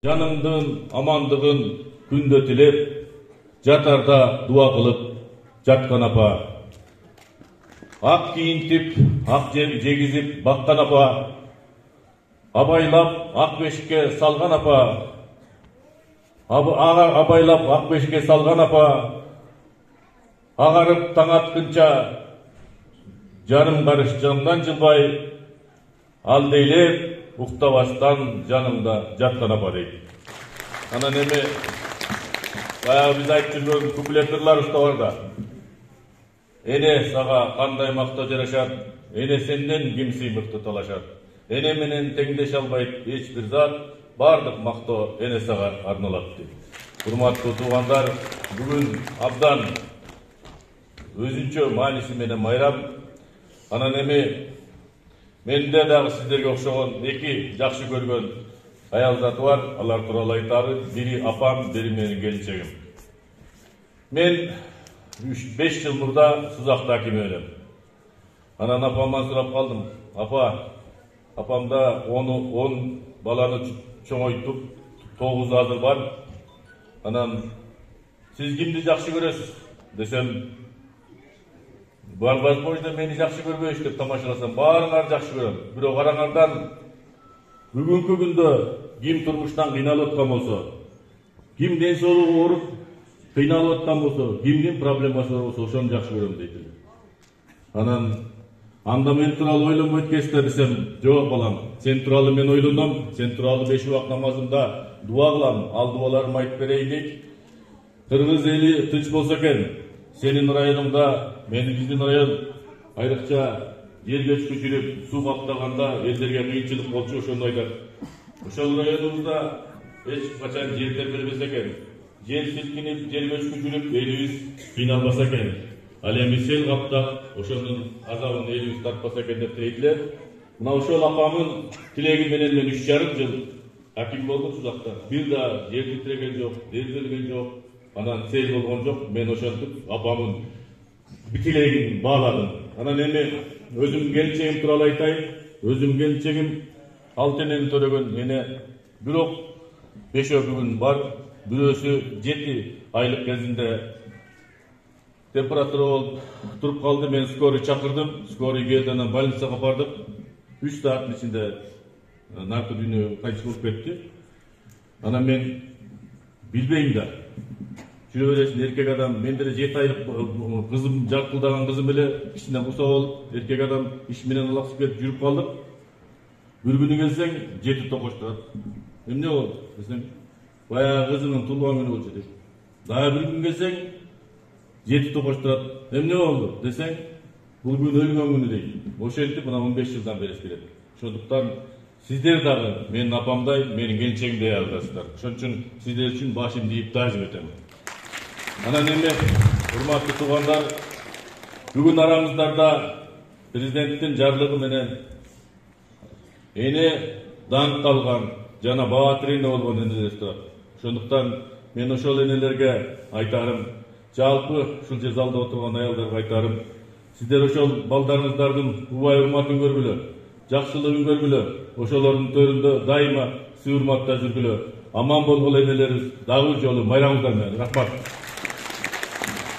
Canımdın, amandığın günde tilep, jatarda dua kılıp, jatkan apa. Ak kiyintip, ak jegizip, bakkan apa. Abaylap, ak beşikке salgan apa. Abaylap, ak beşikке salgan apa. Ağarıp taң atkınça, canım karış canımdan жылбай, ал дейлеп, уктабастан жанымда жаткан апа дейт. Анан эми баягы биз айтып жүргөн куплеттерлар бар да. Эне сага кандай мактоо жарашат, эне сенден ким сыймыкты талашат. Эне менен теңдеше албайт эч бир зат, бардык мактоо эне сага арналат дейт. Урматтуу туугандар, бүгүн абдан өзүнчө мааниси менен майрам. Анан эми менде дагы сиздерге окшогон эки жакшы көргөн аял заты бар. Алар тууралуу айтары, бири апам, бири менин келинчегим. Мен 5 жыл мурда Сузакта акиме элем. Анан апамдан сурап калдым. Апамда 10 баланы чоңойтуп, 9 азыр бар. Анан сиз кимди жакшы көрөсүз десем, возможно, мени жакшы көрбөйүш деп тамашаласам, баарыңар жакшы көрөм. Бирок караңардан бүгүнкү күндө ким турмуштан кыйналып аткан болсо, ким ден соолугу ооруп кыйналып аткан болсо, кимдин проблемасы бар болсо, ошону жакшы көрөм дейт. Анан анда мен тууралуу ойлонбойт экенсиздер десем, жок балам, сен тууралуу мен ойлоном, сен тууралуу 5 убак намазымда дуа кылам, ал дуаларымды айтып берейин дейт. Кыргыз эли тынч болсо экен, senin rayonunda, bizdin rayon ayrıca yer göçküçülüp, su kaptaganda ellerge kıyınçılık bolчу, ошону айтат. Ошол районубузда эч качан жер тербелбесе экен. Жер силкинип, жер göçküçülüp, элибиз кыйналбаса экен. Ал эми сел каптап, ошонун азабын элибиз тартпаса экен деп тилейт. Мына ошол апамын тилеги менен мен 3,5 жыл аким болдум Сузакта. Бир да жер титиреген жок, тербелген жок. Анан сел болгон жок, мен ошентип апамын тилегин бааладым. Анан эми өзүм келинчегим тууралуу айтайын. Өзүм келинчегим Алтенени төрөгөн эне, бирок 5 бүгүн бар, бирөөсү 7 айлык кезинде температура болуп туруп калды. Мен скорый чакырдым. Скорый келди, анан больницага бардык. 3 сааттын ичинде наркы дүйнө кайтып болуп кетти. Анан мен билбейм да. Жүрө бересин, эркек адам, менде 7 айлык кызым, жаркылдаган кызым эле кичине куса болуп, эркек адам иш менен алаксып кетип жүрүп калдык. Бир күнү келсең, 7 токош турат. Эмне болду десем, баягы кызымдын туулган күнү болчу дейт. Дагы бир күн келсең, 7 токош турат. Эмне болду десең, бул күн өлгөн күнү дейт. Ошентип мына 15 жылдан бери эскерет. Ошондуктан сиздер дагы менин апамдай, менин келинчегимдей аялдасыздар. Ошон үчүн сиздер үчүн башымды ийип таазим этем. Анан эми урматтуу туугандар, бүгүн арамыздарда президенттин жарлыгы менен эне даңк алган жана баатыр эне болгон энелер турат. Ошондуктан мен ошол энелерге айтарым, жалпы ушул же залда отурган аялдарга айтарым, сиздер ошол балдарыңыздардын убай урматын көргүлө, жакшылыгын көргүлө, ошолордун төрүндө дайыма сый урматта жүргүлө. Аман болгула энелерибиз, дагы жолу майрамыңыздар менен. Рахмат.